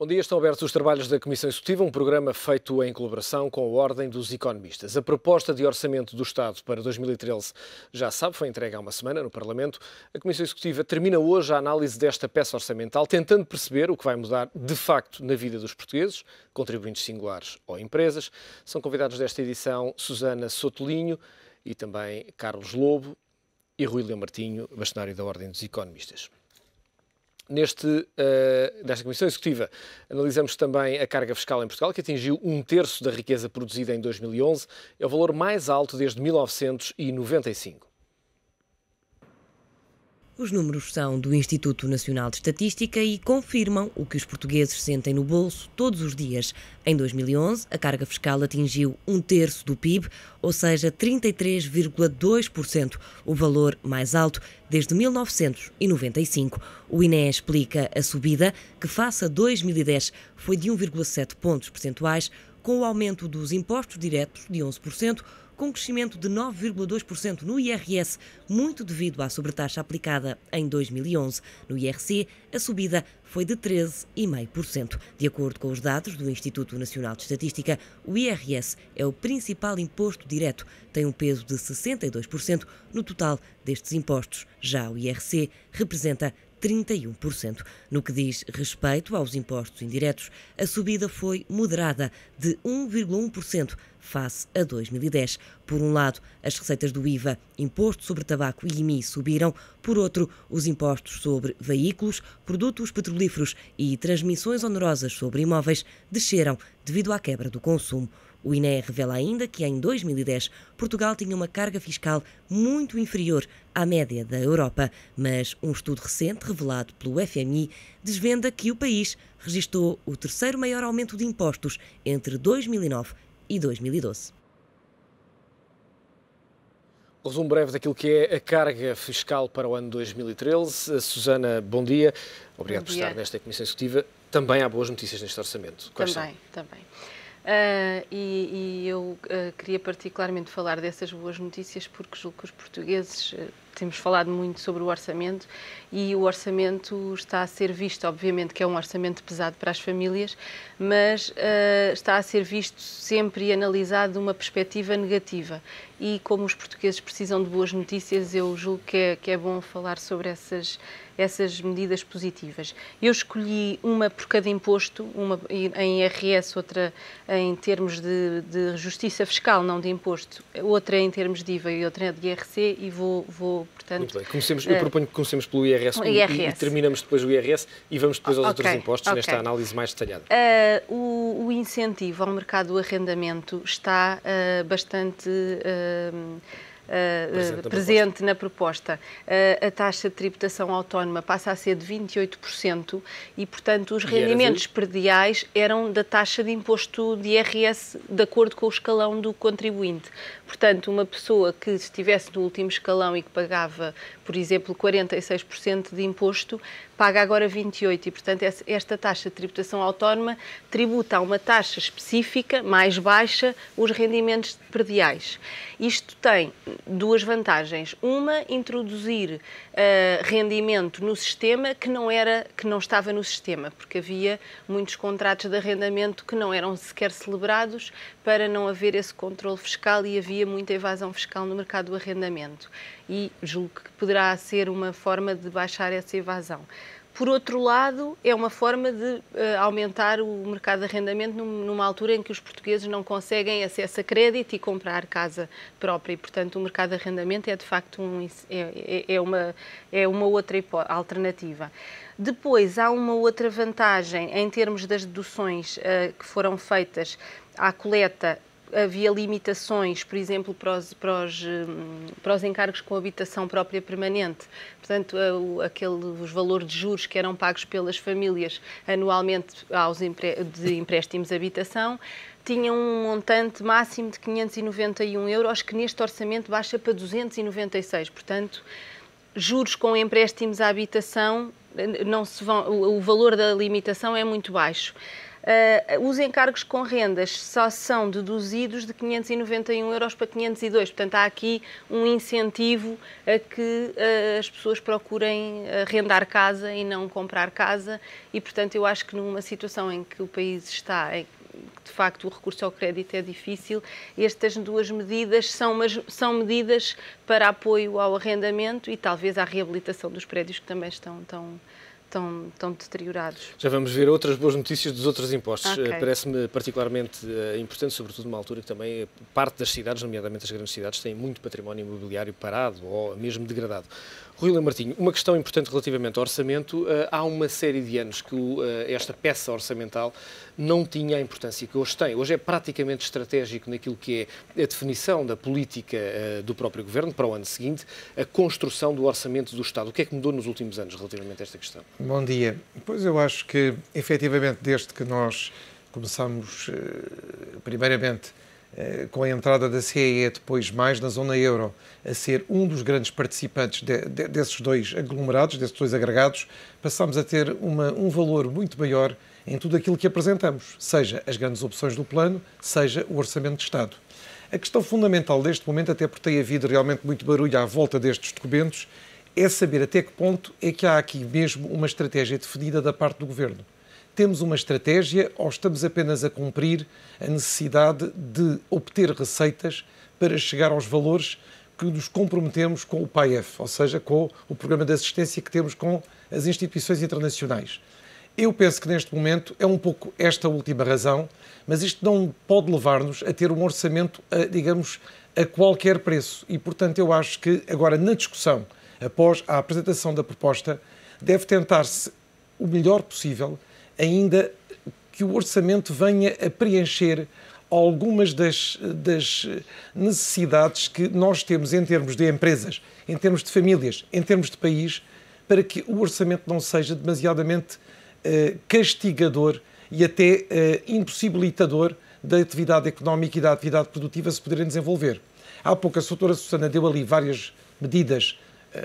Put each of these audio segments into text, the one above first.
Bom dia, estão abertos os trabalhos da Comissão Executiva, um programa feito em colaboração com a Ordem dos Economistas. A proposta de orçamento do Estado para 2013, já sabe, foi entregue há uma semana no Parlamento. A Comissão Executiva termina hoje a análise desta peça orçamental, tentando perceber o que vai mudar de facto na vida dos portugueses, contribuintes singulares ou empresas. São convidados desta edição Susana Sotolinho e também Carlos Lobo e Rui Leão Martinho, bastonário da Ordem dos Economistas. Nesta Comissão Executiva analisamos também a carga fiscal em Portugal, que atingiu 1/3 da riqueza produzida em 2011. É o valor mais alto desde 1995. Os números são do Instituto Nacional de Estatística e confirmam o que os portugueses sentem no bolso todos os dias. Em 2011, a carga fiscal atingiu 1/3 do PIB, ou seja, 33,2%, o valor mais alto desde 1995. O INE explica a subida, que face a 2010 foi de 1,7 pontos percentuais, com o aumento dos impostos diretos de 11%, com crescimento de 9,2% no IRS, muito devido à sobretaxa aplicada em 2011. No IRC, a subida foi de 13,5%. De acordo com os dados do Instituto Nacional de Estatística, o IRS é o principal imposto direto, tem um peso de 62% no total destes impostos. Já o IRC representa 31%. No que diz respeito aos impostos indiretos, a subida foi moderada, de 1,1% face a 2010. Por um lado, as receitas do IVA, Imposto sobre Tabaco e IMI, subiram. Por outro, os impostos sobre veículos, produtos petrolíferos e transmissões onerosas sobre imóveis desceram devido à quebra do consumo. O INE revela ainda que em 2010 Portugal tinha uma carga fiscal muito inferior à média da Europa, mas um estudo recente revelado pelo FMI desvenda que o país registrou o terceiro maior aumento de impostos entre 2009 e 2012. Resumo breve daquilo que é a carga fiscal para o ano 2013. Susana, bom dia. Obrigado por estar nesta Comissão Executiva. Também há boas notícias neste orçamento. Quais são? Também. Eu queria particularmente falar dessas boas notícias porque julgo que os portugueses temos falado muito sobre o orçamento e o orçamento está a ser visto, obviamente que é um orçamento pesado para as famílias, mas está a ser visto sempre e analisado de uma perspectiva negativa. E como os portugueses precisam de boas notícias, eu julgo que é bom falar sobre essas medidas positivas. Eu escolhi uma por cada imposto, uma em IRS, outra em termos de justiça fiscal, não de imposto, outra em termos de IVA e outra de IRC, e vou portanto... Muito bem. Eu proponho que comecemos pelo IRS, e terminamos depois o IRS e vamos depois aos outros impostos nesta análise mais detalhada. O incentivo ao mercado do arrendamento está bastante... presente na proposta. A taxa de tributação autónoma passa a ser de 28% e, portanto, os rendimentos prediais eram da taxa de imposto de IRS de acordo com o escalão do contribuinte. Portanto, uma pessoa que estivesse no último escalão e que pagava, por exemplo, 46% de imposto, paga agora 28% e, portanto, esta taxa de tributação autónoma tributa a uma taxa específica, mais baixa, os rendimentos prediais. Isto tem duas vantagens. Uma, introduzir rendimento no sistema que não estava no sistema, porque havia muitos contratos de arrendamento que não eram sequer celebrados para não haver esse controle fiscal e havia muita evasão fiscal no mercado do arrendamento. E julgo que poderá ser uma forma de baixar essa evasão. Por outro lado, é uma forma de aumentar o mercado de arrendamento numa altura em que os portugueses não conseguem acesso a crédito e comprar casa própria. E, portanto, o mercado de arrendamento é, de facto, uma outra alternativa. Depois, há uma outra vantagem em termos das deduções que foram feitas à coleta. Havia limitações, por exemplo, para os encargos com habitação própria permanente. Portanto, os valores de juros que eram pagos pelas famílias anualmente de empréstimos de habitação tinham um montante máximo de 591 euros, que neste orçamento baixa para 296. Portanto, juros com empréstimos à habitação, o valor da limitação é muito baixo. Os encargos com rendas só são deduzidos de 591 euros para 502. Portanto, há aqui um incentivo a que as pessoas procurem arrendar casa e não comprar casa. E, portanto, eu acho que numa situação em que o país está, de facto o recurso ao crédito é difícil, estas duas medidas são medidas para apoio ao arrendamento e talvez à reabilitação dos prédios que também estão tão deteriorados. Já vamos ver outras boas notícias dos outros impostos. Okay. Parece-me particularmente importante, sobretudo numa altura que também parte das cidades, nomeadamente as grandes cidades, têm muito património imobiliário parado ou mesmo degradado. Rui Lamartinho, uma questão importante relativamente ao orçamento. Há uma série de anos que esta peça orçamental não tinha a importância que hoje tem. Hoje é praticamente estratégico naquilo que é a definição da política do próprio Governo para o ano seguinte, a construção do orçamento do Estado. O que é que mudou nos últimos anos relativamente a esta questão? Bom dia. Pois eu acho que, efetivamente, desde que nós começamos, primeiramente, com a entrada da CEE, depois mais na zona euro, a ser um dos grandes participantes desses dois aglomerados, desses dois agregados, passámos a ter um valor muito maior em tudo aquilo que apresentamos, seja as grandes opções do plano, seja o Orçamento de Estado. A questão fundamental deste momento, até porque tem havido realmente muito barulho à volta destes documentos, é saber até que ponto é que há aqui mesmo uma estratégia definida da parte do Governo. Temos uma estratégia ou estamos apenas a cumprir a necessidade de obter receitas para chegar aos valores que nos comprometemos com o PAEF, ou seja, com o programa de assistência que temos com as instituições internacionais? Eu penso que neste momento é um pouco esta última razão, mas isto não pode levar-nos a ter um orçamento, digamos, a qualquer preço. E, portanto, eu acho que agora na discussão, após a apresentação da proposta, deve tentar-se o melhor possível, ainda que o orçamento venha a preencher algumas das necessidades que nós temos em termos de empresas, em termos de famílias, em termos de país, para que o orçamento não seja demasiadamente castigador e até impossibilitador da atividade económica e da atividade produtiva se poderem desenvolver. Há pouco a doutora Susana deu ali várias medidas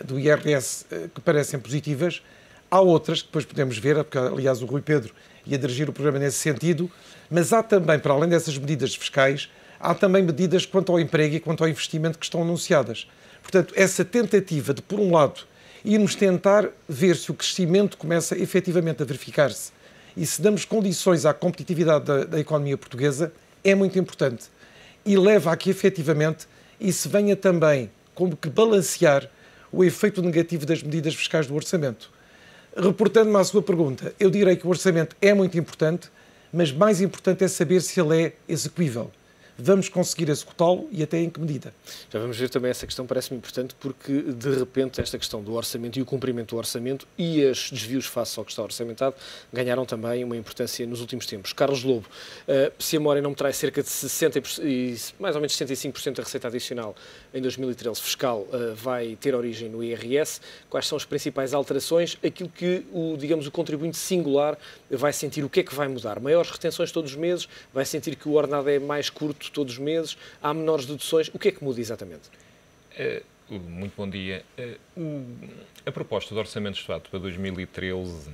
do IRS que parecem positivas. Há outras que depois podemos ver, porque aliás o Rui Pedro ia dirigir o programa nesse sentido, mas há também, para além dessas medidas fiscais, há também medidas quanto ao emprego e quanto ao investimento que estão anunciadas. Portanto, essa tentativa de, por um lado, irmos tentar ver se o crescimento começa efetivamente a verificar-se e se damos condições à competitividade da economia portuguesa, é muito importante. E leva a que efetivamente isso venha também como que balancear o efeito negativo das medidas fiscais do orçamento. Reportando-me à sua pergunta, eu direi que o orçamento é muito importante, mas mais importante é saber se ele é execuível. Vamos conseguir executá-lo e até em que medida? Já vamos ver também essa questão, parece-me importante, porque de repente esta questão do orçamento e o cumprimento do orçamento e os desvios face ao que está orçamentado ganharam também uma importância nos últimos tempos. Carlos Lobo, se a memória não me traz cerca de 60% e mais ou menos 65% da receita adicional em 2013 fiscal vai ter origem no IRS, quais são as principais alterações? Aquilo que o contribuinte singular vai sentir, o que é que vai mudar? Maiores retenções todos os meses? Vai sentir que o ordenado é mais curto todos os meses? Há menores deduções? O que é que muda exatamente? Muito bom dia. A proposta de Orçamento de Estado para 2013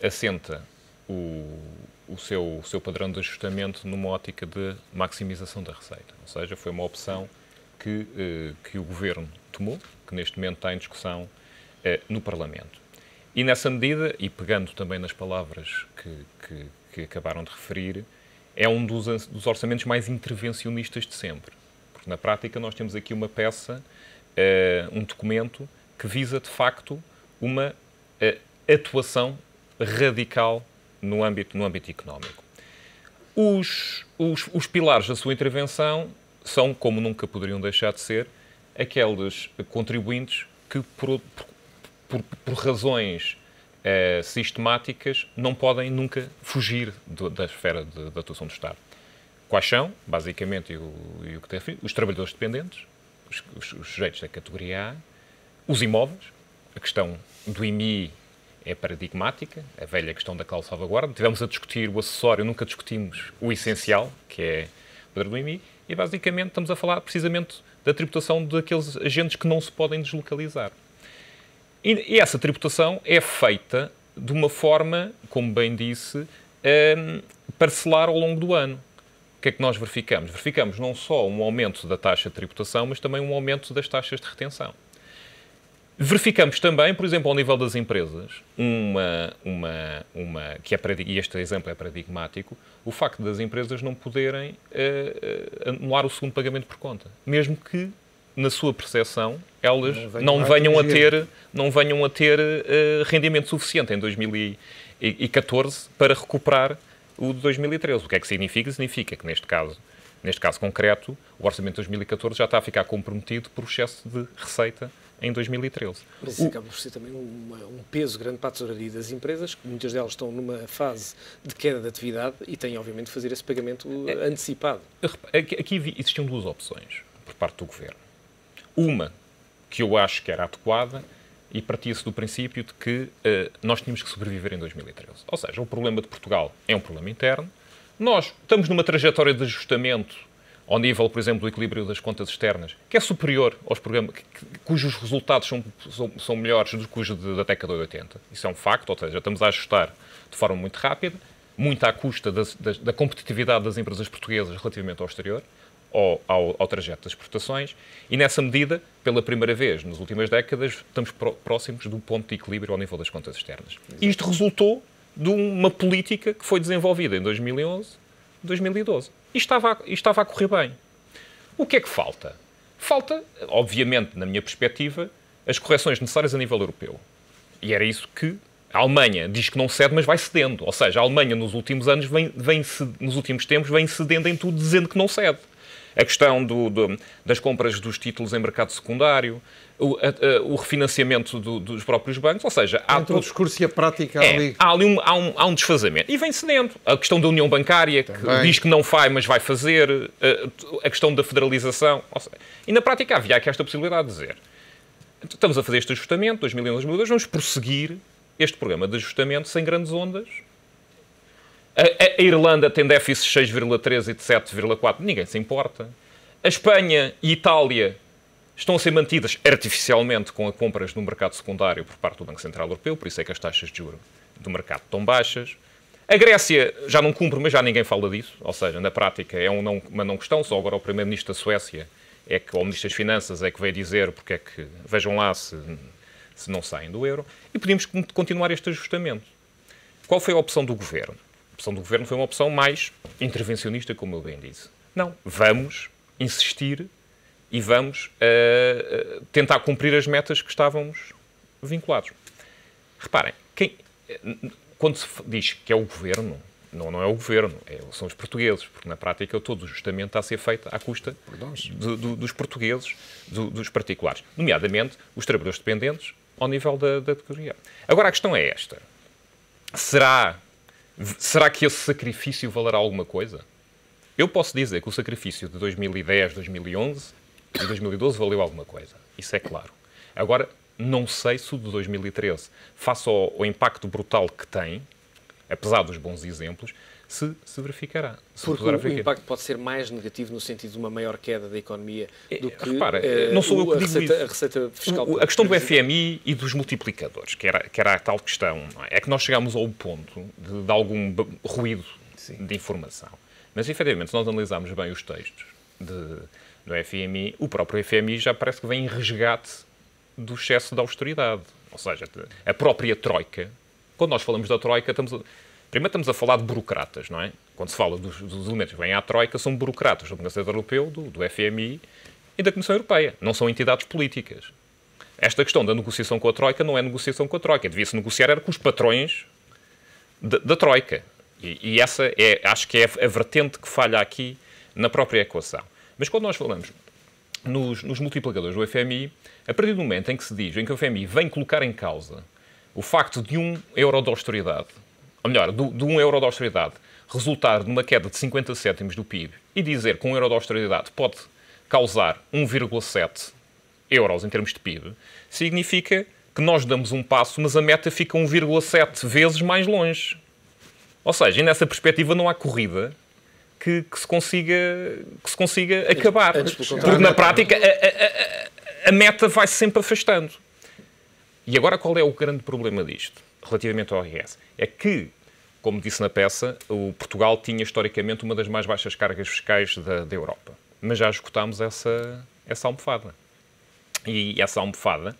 assenta o seu padrão de ajustamento numa ótica de maximização da receita. Ou seja, foi uma opção que o Governo tomou, que neste momento está em discussão no Parlamento. E nessa medida, e pegando também nas palavras que acabaram de referir, é um dos orçamentos mais intervencionistas de sempre. Porque, na prática, nós temos aqui uma peça, um documento, que visa, de facto, uma atuação radical no âmbito económico. Os pilares da sua intervenção são, como nunca poderiam deixar de ser, aqueles contribuintes que, por razões sistemáticas, não podem nunca fugir da esfera de atuação do Estado. Quais são, basicamente, e o que tem referido, os trabalhadores dependentes, os sujeitos da categoria A, os imóveis, a questão do IMI é paradigmática, a velha questão da cláusula de salvaguarda. Tivemos a discutir o acessório, nunca discutimos o essencial, que é o padrão do IMI, e basicamente estamos a falar precisamente da tributação daqueles agentes que não se podem deslocalizar. E essa tributação é feita de uma forma, como bem disse, parcelar ao longo do ano. O que é que nós verificamos? Verificamos não só um aumento da taxa de tributação, mas também um aumento das taxas de retenção. Verificamos também, por exemplo, ao nível das empresas, e este exemplo é paradigmático, o facto das empresas não poderem anular o segundo pagamento por conta. Mesmo que, na sua percepção, elas não venham a ter rendimento suficiente em 2014 para recuperar o de 2013. O que é que significa? Significa que, neste caso concreto, o orçamento de 2014 já está a ficar comprometido por excesso de receita em 2013. Mas isso acaba por ser também um peso grande para a tesouraria das empresas, que muitas delas estão numa fase de queda de atividade e têm, obviamente, de fazer esse pagamento antecipado. Aqui existiam duas opções por parte do Governo. Uma, que eu acho que era adequada, e partia-se do princípio de que nós tínhamos que sobreviver em 2013. Ou seja, o problema de Portugal é um problema interno. Nós estamos numa trajetória de ajustamento ao nível, por exemplo, do equilíbrio das contas externas, que é superior aos programas, cujos resultados são melhores do que os da década de 80. Isso é um facto, ou seja, estamos a ajustar de forma muito rápida, muito à custa da competitividade das empresas portuguesas relativamente ao exterior, ao trajeto das exportações, e nessa medida, pela primeira vez nas últimas décadas, estamos próximos do ponto de equilíbrio ao nível das contas externas. E isto resultou de uma política que foi desenvolvida em 2011, 2012. E estava a correr bem. O que é que falta? Falta, obviamente, na minha perspectiva, as correções necessárias a nível europeu. E era isso que a Alemanha diz que não cede, mas vai cedendo. Ou seja, a Alemanha nos últimos anos, nos últimos tempos, vem cedendo em tudo, dizendo que não cede. A questão das compras dos títulos em mercado secundário, o refinanciamento dos próprios bancos, ou seja... Entre o discurso e a prática ali... Há um desfazamento. E vem cedendo. A questão da União Bancária, que diz que não faz, mas vai fazer. A questão da federalização. Seja, e na prática havia aqui esta possibilidade de dizer: estamos a fazer este ajustamento, 2001, 2002, vamos prosseguir este programa de ajustamento sem grandes ondas. A Irlanda tem déficit de 6,3 e de 7,4, ninguém se importa. A Espanha e a Itália estão a ser mantidas artificialmente com as compras no mercado secundário por parte do Banco Central Europeu, por isso é que as taxas de juros do mercado estão baixas. A Grécia já não cumpre, mas já ninguém fala disso, ou seja, na prática é uma não questão, só agora o Primeiro-Ministro da Suécia ou o Ministro das Finanças é que veio dizer porque é que, vejam lá se não saem do euro, e podíamos continuar este ajustamento. Qual foi a opção do Governo? A opção do Governo foi uma opção mais intervencionista, como eu bem disse. Não, vamos insistir e vamos tentar cumprir as metas que estávamos vinculados. Reparem, quando se diz que é o Governo, não é o Governo, são os portugueses, porque na prática todo o ajustamento está a ser feito à custa dos portugueses, dos particulares, nomeadamente os trabalhadores dependentes ao nível da categoria. Agora a questão é esta: será que esse sacrifício valerá alguma coisa? Eu posso dizer que o sacrifício de 2010, 2011 e 2012 valeu alguma coisa. Isso é claro. Agora, não sei se o de 2013, face ao impacto brutal que tem, apesar dos bons exemplos, se verificará. Porque o impacto pode ser mais negativo no sentido de uma maior queda da economia do que não sou eu que digo isso. A receita fiscal. A questão do FMI e dos multiplicadores, que era a tal questão, não é? É que nós chegamos ao ponto de algum ruído de informação. Mas, efetivamente, se nós analisarmos bem os textos do FMI, o próprio FMI já parece que vem em resgate do excesso de austeridade. Ou seja, a própria Troika, quando nós falamos da Troika, primeiro estamos a falar de burocratas, não é? Quando se fala dos elementos que vêm à Troika, são burocratas do Banco Central Europeu, do FMI e da Comissão Europeia. Não são entidades políticas. Esta questão da negociação com a Troika não é negociação com a Troika. Devia-se negociar era com os patrões da Troika. E essa acho que é a vertente que falha aqui na própria equação. Mas quando nós falamos nos multiplicadores do FMI, a partir do momento em que se diz, em que o FMI vem colocar em causa o facto de €1 de austeridade, ou melhor, de €1 de austeridade resultar numa queda de 50 cêntimos do PIB e dizer que €1 de austeridade pode causar 1,7 euros em termos de PIB, significa que nós damos um passo, mas a meta fica 1,7 vezes mais longe. Ou seja, e nessa perspectiva não há corrida que se consiga acabar. Porque na prática a meta vai sempre afastando. E agora qual é o grande problema disto, relativamente ao IRS? É que como disse na peça, o Portugal tinha historicamente uma das mais baixas cargas fiscais da Europa. Mas já esgotámos essa almofada. E essa almofada,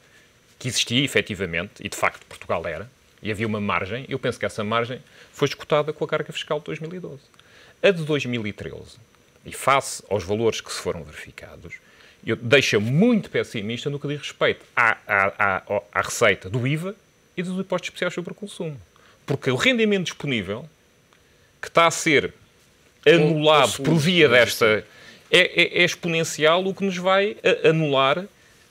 que existia efetivamente, e de facto Portugal era, e havia uma margem, eu penso que essa margem foi esgotada com a carga fiscal de 2012. A de 2013, e face aos valores que se foram verificados, deixa muito pessimista no que diz respeito à receita do IVA e dos impostos especiais sobre o consumo. Porque o rendimento disponível, que está a ser anulado por via desta, é exponencial, o que nos vai anular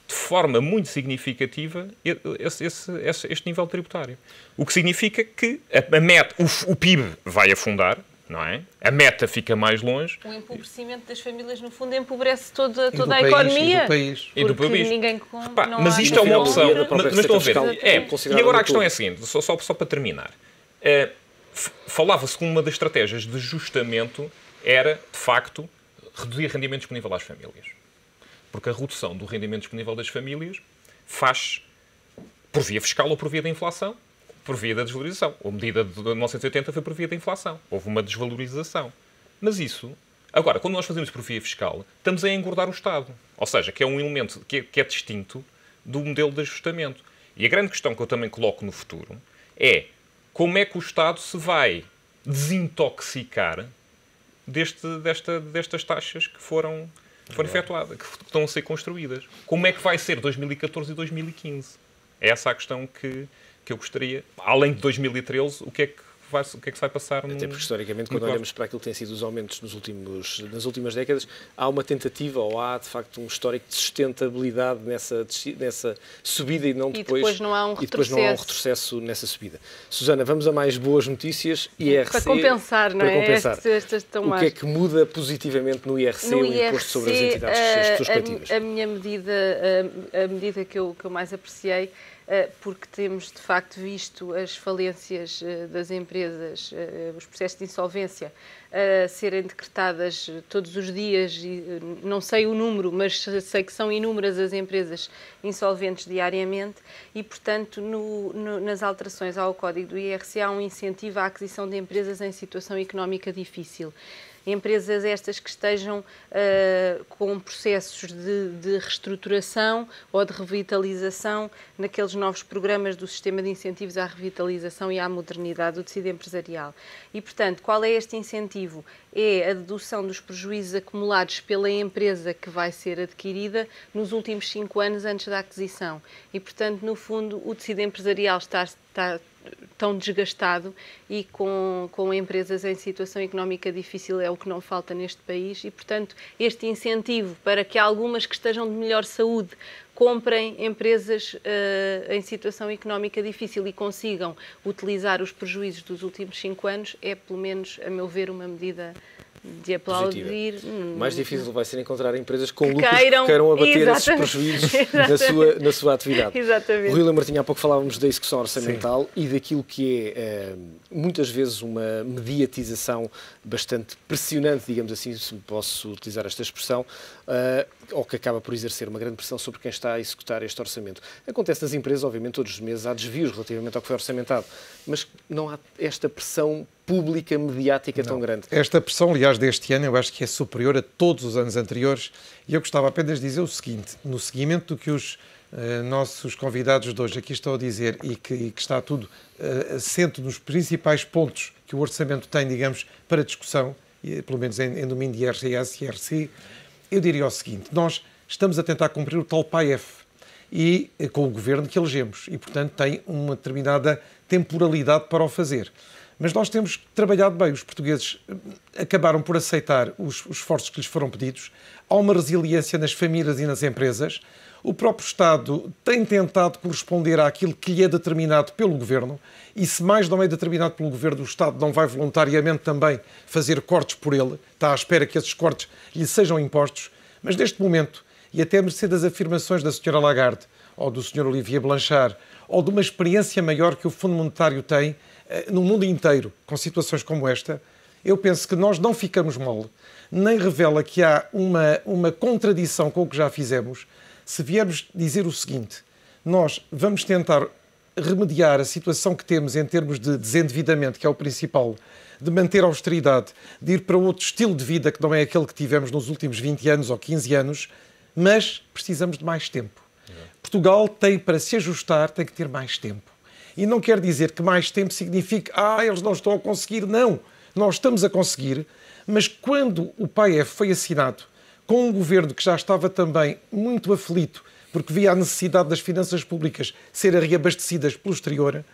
de forma muito significativa este nível tributário. O que significa que a meta, o PIB vai afundar, não é? A meta fica mais longe. O empobrecimento das famílias, no fundo, empobrece toda a economia. E do país. E do país. Ninguém mas isto é uma opção. Mas estão a ver. E agora a questão é a seguinte, só para terminar. Falava-se que uma das estratégias de ajustamento era, de facto, reduzir o rendimento disponível às famílias. Porque a redução do rendimento disponível das famílias faz por via fiscal ou por via da inflação, por via da desvalorização. A medida de 1980 foi por via da inflação. Houve uma desvalorização. Mas isso, agora, quando nós fazemos por via fiscal, estamos a engordar o Estado. Ou seja, que é um elemento que é distinto do modelo de ajustamento. E a grande questão que eu também coloco no futuro é como é que o Estado se vai desintoxicar destas taxas que foram efetuadas, que estão a ser construídas. Como é que vai ser 2014 e 2015? É essa a questão que eu gostaria. Além de 2013, o que é que se vai passar Até porque, historicamente, quando olhamos para aquilo que têm sido os aumentos nas últimas décadas, há uma tentativa, ou há, de facto, um histórico de sustentabilidade nessa subida e depois não há um retrocesso nessa subida. Susana, vamos a mais boas notícias. IRC, para compensar, não é? O que é que muda positivamente no IRC, o imposto sobre as entidades, as pessoas coletivas? A medida que eu mais apreciei, porque temos, de facto, visto as falências das empresas, os processos de insolvência, serem decretadas todos os dias, e não sei o número, mas sei que são inúmeras as empresas insolventes diariamente, e, portanto, nas alterações ao Código do IRC há um incentivo à aquisição de empresas em situação económica difícil. Empresas estas que estejam com processos de reestruturação ou de revitalização naqueles novos programas do sistema de incentivos à revitalização e à modernidade do tecido empresarial. E, portanto, qual é este incentivo? É a dedução dos prejuízos acumulados pela empresa que vai ser adquirida nos últimos 5 anos antes da aquisição. E, portanto, no fundo, o tecido empresarial está tão desgastado e com empresas em situação económica difícil é o que não falta neste país e, portanto, este incentivo para que algumas que estejam de melhor saúde comprem empresas em situação económica difícil e consigam utilizar os prejuízos dos últimos 5 anos é, pelo menos, a meu ver, uma medida de aplaudir. Mais difícil vai ser encontrar empresas com lucros que queiram abater esses prejuízos na sua atividade. Exatamente. Rui Lamartine, há pouco falávamos da execução orçamental. Sim. E daquilo que é muitas vezes uma mediatização bastante pressionante, digamos assim, se posso utilizar esta expressão, ou que acaba por exercer uma grande pressão sobre quem está a executar este orçamento. Acontece nas empresas, obviamente, todos os meses há desvios relativamente ao que foi orçamentado, mas não há esta pressão pública, mediática tão grande. Esta pressão, aliás, deste ano, eu acho que é superior a todos os anos anteriores, e eu gostava apenas de dizer o seguinte, no seguimento do que os nossos convidados de hoje aqui estão a dizer e que está tudo assente nos principais pontos que o orçamento tem, digamos, para discussão, pelo menos em domínio de IRS e IRC, eu diria o seguinte, nós estamos a tentar cumprir o tal PAEF e com o governo que elegemos e, portanto, tem uma determinada temporalidade para o fazer. Mas nós temos trabalhado bem. Os portugueses acabaram por aceitar os esforços que lhes foram pedidos. Há uma resiliência nas famílias e nas empresas. O próprio Estado tem tentado corresponder àquilo que lhe é determinado pelo Governo e se mais não é determinado pelo Governo, o Estado não vai voluntariamente também fazer cortes por ele. Está à espera que esses cortes lhe sejam impostos. Mas neste momento, e até a mercê das afirmações da Sra. Lagarde ou do Sr. Olivier Blanchard ou de uma experiência maior que o Fundo Monetário tem no mundo inteiro, com situações como esta, eu penso que nós não ficamos mal, nem revela que há uma contradição com o que já fizemos, se viermos dizer o seguinte, nós vamos tentar remediar a situação que temos em termos de desendividamento, que é o principal, de manter a austeridade, de ir para outro estilo de vida que não é aquele que tivemos nos últimos 20 anos ou 15 anos, mas precisamos de mais tempo. Portugal tem, para se ajustar, tem que ter mais tempo. E não quer dizer que mais tempo signifique eles não estão a conseguir. Não, nós estamos a conseguir, mas quando o PAEF foi assinado com um governo que já estava também muito aflito, porque via a necessidade das finanças públicas serem reabastecidas pelo exterior,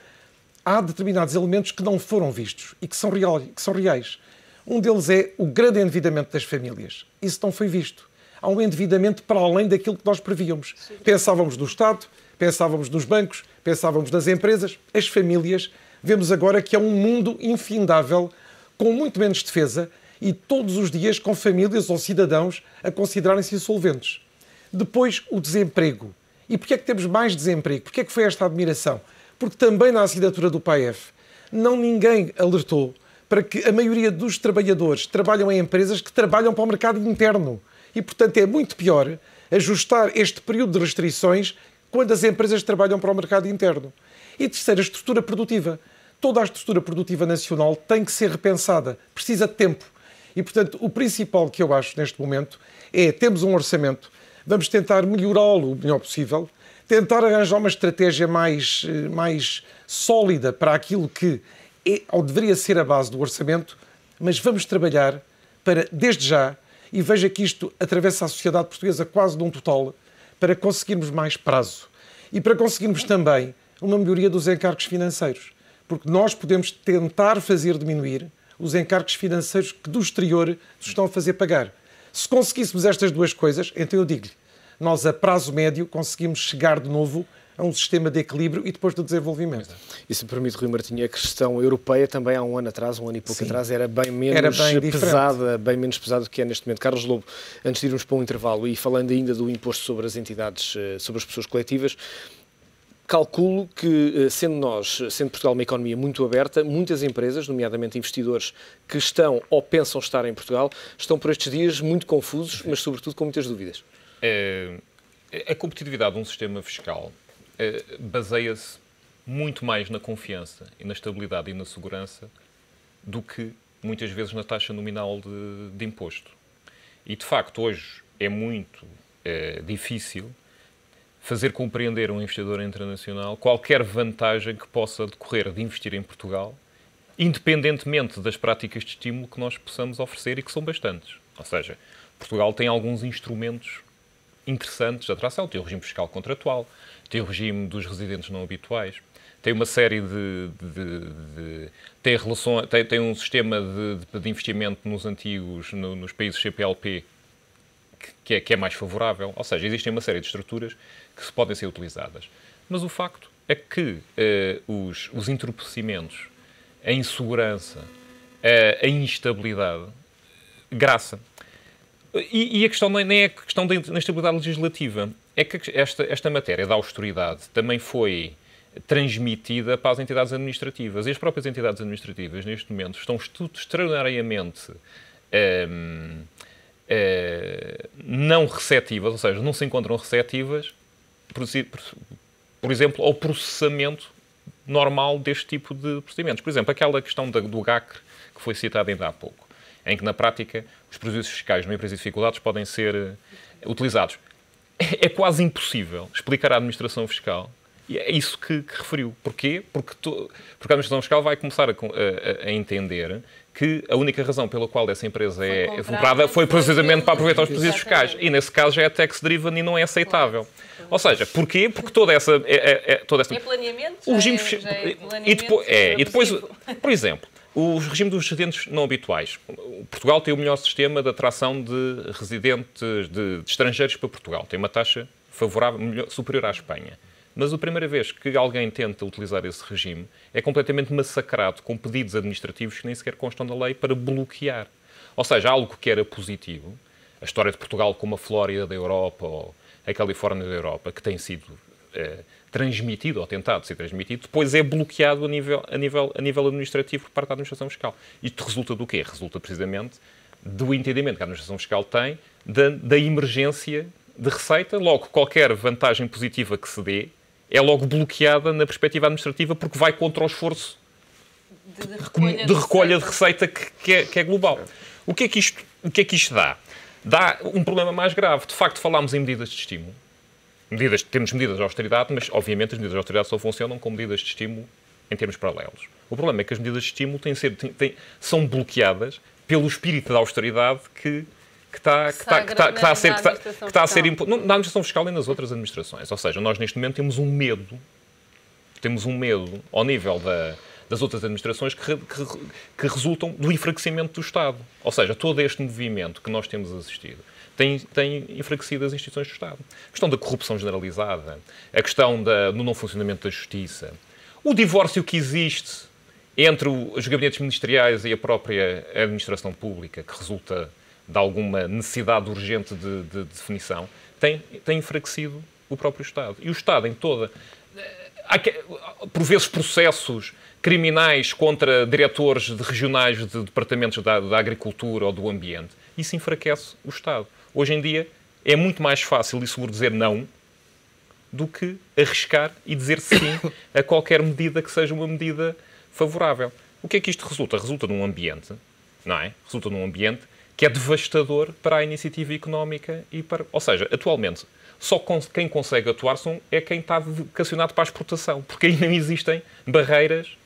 há determinados elementos que não foram vistos e que são reais. Um deles é o grande endividamento das famílias. Isso não foi visto. Há um endividamento para além daquilo que nós prevíamos. Sim. Pensávamos no Estado, pensávamos nos bancos, pensávamos nas empresas, as famílias. Vemos agora que é um mundo infindável, com muito menos defesa e todos os dias com famílias ou cidadãos a considerarem-se insolventes. Depois, o desemprego. E porquê é que temos mais desemprego? Porquê é que foi esta admiração? Porque também na assinatura do PAEF ninguém alertou para que a maioria dos trabalhadores trabalham em empresas que trabalham para o mercado interno. E, portanto, é muito pior ajustar este período de restrições quando as empresas trabalham para o mercado interno. E terceiro, a estrutura produtiva. Toda a estrutura produtiva nacional tem que ser repensada. Precisa de tempo. E, portanto, o principal que eu acho neste momento é, temos um orçamento, vamos tentar melhorá-lo o melhor possível, tentar arranjar uma estratégia mais sólida para aquilo que é ou deveria ser a base do orçamento, mas vamos trabalhar para, desde já, e veja que isto atravessa a sociedade portuguesa quase de um total, para conseguirmos mais prazo e para conseguirmos também uma melhoria dos encargos financeiros, porque nós podemos tentar fazer diminuir os encargos financeiros que do exterior nos estão a fazer pagar. Se conseguíssemos estas duas coisas, então eu digo-lhe, nós a prazo médio conseguimos chegar de novo a um sistema de equilíbrio e depois do desenvolvimento. E se me permite, Rui Martinho, a questão europeia também há um ano e pouco atrás, era bem menos pesada do que é neste momento. Carlos Lobo, antes de irmos para um intervalo e falando ainda do imposto sobre as entidades, sobre as pessoas coletivas, calculo que, sendo Portugal uma economia muito aberta, muitas empresas, nomeadamente investidores que estão ou pensam estar em Portugal, estão por estes dias muito confusos, mas sobretudo com muitas dúvidas. A competitividade de um sistema fiscal baseia-se muito mais na confiança e na estabilidade e na segurança do que, muitas vezes, na taxa nominal de imposto. E, de facto, hoje é muito difícil fazer compreender a um investidor internacional qualquer vantagem que possa decorrer de investir em Portugal, independentemente das práticas de estímulo que nós possamos oferecer e que são bastantes. Ou seja, Portugal tem alguns instrumentos interessantes de atração. Tem o regime fiscal contratual, tem o regime dos residentes não habituais, tem uma série tem um sistema de investimento nos países CPLP que é mais favorável. Ou seja, existem uma série de estruturas que podem ser utilizadas. Mas o facto é que os entorpecimentos, a insegurança, a instabilidade, graça. E a questão nem é a questão da instabilidade legislativa, é que esta matéria da austeridade também foi transmitida para as entidades administrativas. E as próprias entidades administrativas, neste momento, estão extraordinariamente não receptivas, ou seja, não se encontram receptivas, por exemplo, ao processamento normal deste tipo de procedimentos. Por exemplo, aquela questão do GACRE, que foi citada ainda há pouco, em que, na prática, os prejuízos fiscais numa empresa de dificuldades podem ser utilizados. É quase impossível explicar à administração fiscal, e é isso que referiu. Porquê? Porque a administração fiscal vai começar a entender que a única razão pela qual essa empresa é comprada foi precisamente para aproveitar os prejuízos fiscais. E, nesse caso, já é tax-driven e não é aceitável. Ou seja, porquê? Porque toda essa... É planeamento? O regime e depois, por exemplo, o regime dos residentes não habituais. Portugal tem o melhor sistema de atração de residentes de estrangeiros para Portugal. Tem uma taxa favorável, superior à Espanha. Mas a primeira vez que alguém tenta utilizar esse regime é completamente massacrado com pedidos administrativos que nem sequer constam da lei para bloquear. Ou seja, algo que era positivo, a história de Portugal como a Flórida da Europa ou a Califórnia da Europa, que tem sido transmitido ou tentado ser transmitido, depois é bloqueado a nível administrativo por parte da administração fiscal. Isto resulta do quê? Resulta precisamente do entendimento que a administração fiscal tem da emergência de receita. Logo, qualquer vantagem positiva que se dê é logo bloqueada na perspectiva administrativa porque vai contra o esforço de recolha de receita que é global. O que é que isto dá? Dá um problema mais grave. De facto, falámos em medidas de estímulo. Temos medidas de austeridade, mas, obviamente, as medidas de austeridade só funcionam com medidas de estímulo em termos paralelos. O problema é que as medidas de estímulo são bloqueadas pelo espírito da austeridade que está a ser imposto na administração fiscal e nas outras administrações. Ou seja, nós, neste momento, temos um medo ao nível das outras administrações que resultam do enfraquecimento do Estado. Ou seja, todo este movimento que nós temos assistido tem enfraquecido as instituições do Estado. A questão da corrupção generalizada, a questão do não funcionamento da justiça, o divórcio que existe entre os gabinetes ministeriais e a própria administração pública, que resulta de alguma necessidade urgente de definição, tem enfraquecido o próprio Estado. E o Estado em toda... Há, por vezes, processos criminais contra diretores regionais de departamentos da agricultura ou do ambiente. Isso enfraquece o Estado. Hoje em dia é muito mais fácil e seguro dizer não do que arriscar e dizer sim a qualquer medida que seja uma medida favorável. O que é que isto resulta? Resulta num ambiente, não é? Resulta num ambiente que é devastador para a iniciativa económica e para... Ou seja, atualmente, só quem consegue atuar é quem está vocacionado para a exportação, porque aí não existem barreiras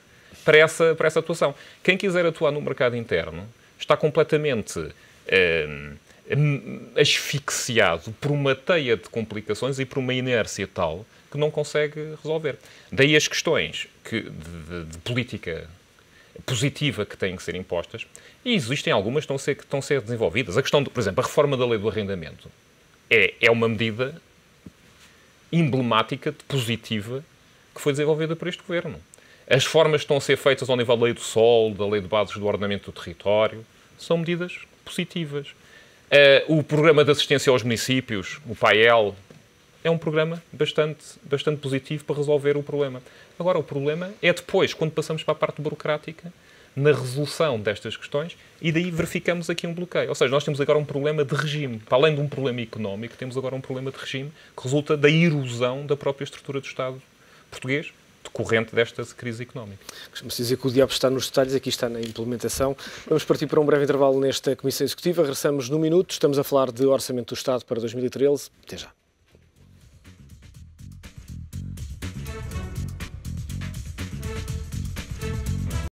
para essa atuação. Quem quiser atuar no mercado interno está completamente asfixiado por uma teia de complicações e por uma inércia tal que não consegue resolver. Daí as questões de política positiva que têm que ser impostas, e existem algumas que estão a ser desenvolvidas. A questão, por exemplo, a reforma da lei do arrendamento é uma medida emblemática, positiva, que foi desenvolvida por este governo. As reformas que estão a ser feitas ao nível da lei do solo, da lei de bases do ordenamento do território, são medidas positivas. O programa de assistência aos municípios, o PAEL, é um programa bastante positivo para resolver o problema. Agora, o problema é depois, quando passamos para a parte burocrática, na resolução destas questões, e daí verificamos aqui um bloqueio. Ou seja, nós temos agora um problema de regime. Para além de um problema económico, temos agora um problema de regime que resulta da erosão da própria estrutura do Estado português, decorrente desta crise económica. Costuma-se dizer que o diabo está nos detalhes, aqui está na implementação. Vamos partir para um breve intervalo nesta Comissão Executiva. Regressamos num minuto. Estamos a falar de Orçamento do Estado para 2013. Até já.